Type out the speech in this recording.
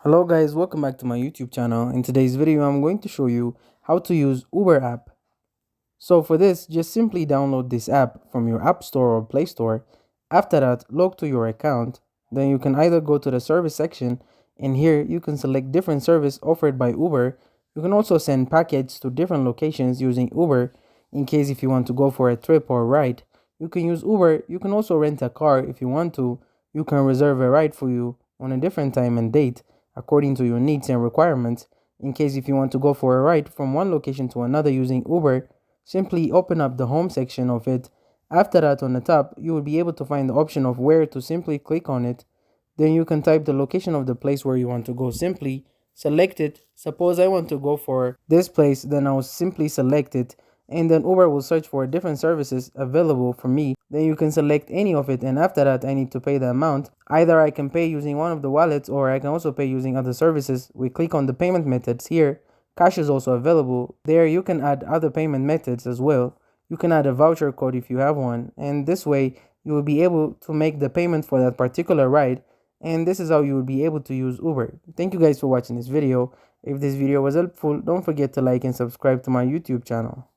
Hello guys, welcome back to my YouTube channel. In today's video, I'm going to show you how to use Uber app. So for this, just simply download this app from your App Store or Play Store. After that, log to your account. Then you can either go to the service section, and here you can select different service offered by Uber. You can also send packages to different locations using Uber in case if you want to go for a trip or a ride. You can use Uber. You can also rent a car if you want to. You can reserve a ride for you on a different time and date according to your needs and requirements. In case if you want to go for a ride from one location to another using Uber, simply open up the home section of it. After that, on the top, you will be able to find the option of where to simply click on it. Then you can type the location of the place where you want to go. Simply select it. Suppose I want to go for this place, then I'll simply select it, and then Uber will search for different services available for me. Then you can select any of it, and after that I need to pay the amount. Either I can pay using one of the wallets, or I can also pay using other services. We click on the payment methods here. Cash is also available. There you can add other payment methods as well. You can add a voucher code if you have one, and this way you will be able to make the payment for that particular ride, and this is how you will be able to use Uber. Thank you guys for watching this video. If this video was helpful, don't forget to like and subscribe to my YouTube channel.